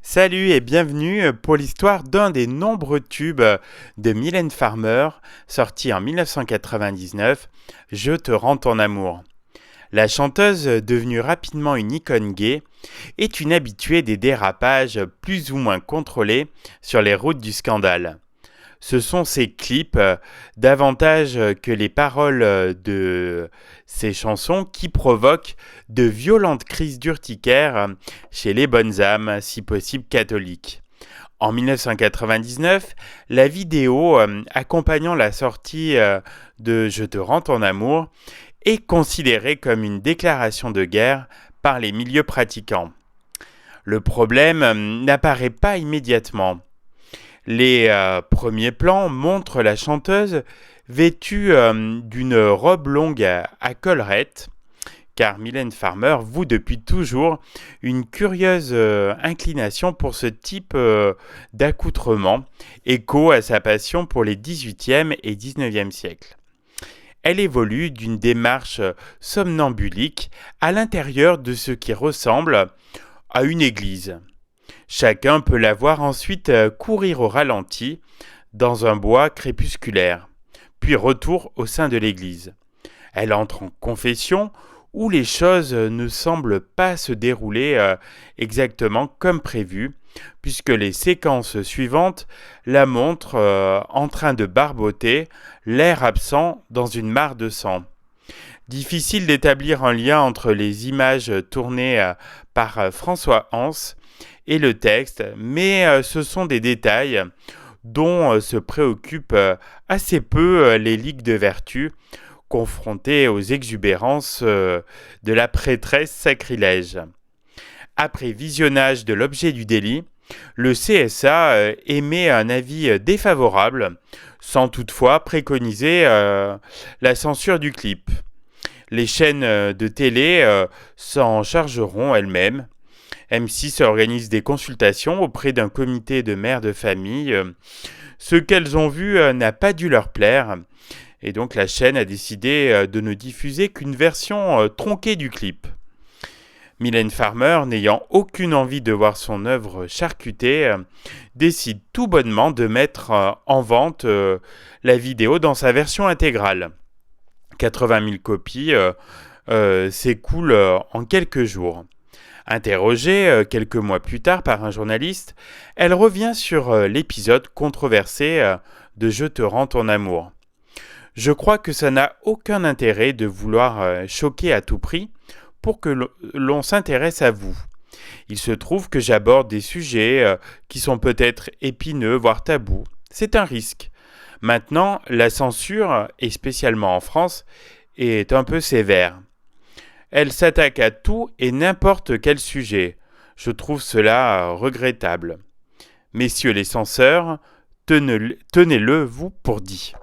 Salut et bienvenue pour l'histoire d'un des nombreux tubes de Mylène Farmer, sorti en 1999, Je te rends ton amour. La chanteuse, devenue rapidement une icône gay, est une habituée des dérapages plus ou moins contrôlés sur les routes du scandale. Ce sont ses clips, davantage que les paroles de ses chansons, qui provoquent de violentes crises d'urticaire chez les bonnes âmes, si possible catholiques. En 1999, la vidéo accompagnant la sortie de Je te rends ton amour est considérée comme une déclaration de guerre par les milieux pratiquants. Le problème n'apparaît pas immédiatement. Les premiers plans montrent la chanteuse vêtue d'une robe longue à collerette, car Mylène Farmer voue depuis toujours une curieuse inclination pour ce type d'accoutrement, écho à sa passion pour les XVIIIe et XIXe siècles. Elle évolue d'une démarche somnambulique à l'intérieur de ce qui ressemble à une église. Chacun peut la voir ensuite courir au ralenti dans un bois crépusculaire, puis retour au sein de l'église. Elle entre en confession où les choses ne semblent pas se dérouler exactement comme prévu, puisque les séquences suivantes la montrent en train de barboter, l'air absent dans une mare de sang. Difficile d'établir un lien entre les images tournées par François Hans et le texte, mais ce sont des détails dont se préoccupent assez peu les ligues de vertu, confrontées aux exubérances de la prêtresse sacrilège. Après visionnage de l'objet du délit, le CSA émet un avis défavorable, sans toutefois préconiser la censure du clip. Les chaînes de télé s'en chargeront elles-mêmes. M6 organise des consultations auprès d'un comité de mères de famille. Ce qu'elles ont vu n'a pas dû leur plaire. Et donc la chaîne a décidé de ne diffuser qu'une version tronquée du clip. Mylène Farmer, n'ayant aucune envie de voir son œuvre charcutée, décide tout bonnement de mettre en vente la vidéo dans sa version intégrale. 80 000 copies s'écoulent en quelques jours. Interrogée quelques mois plus tard par un journaliste, elle revient sur l'épisode controversé de Je te rends ton amour. Je crois que ça n'a aucun intérêt de vouloir choquer à tout prix pour que l'on s'intéresse à vous. Il se trouve que j'aborde des sujets qui sont peut-être épineux, voire tabous. C'est un risque. Maintenant, la censure, et spécialement en France, est un peu sévère. Elle s'attaque à tout et n'importe quel sujet. Je trouve cela regrettable. Messieurs les censeurs, tenez-le vous pour dit.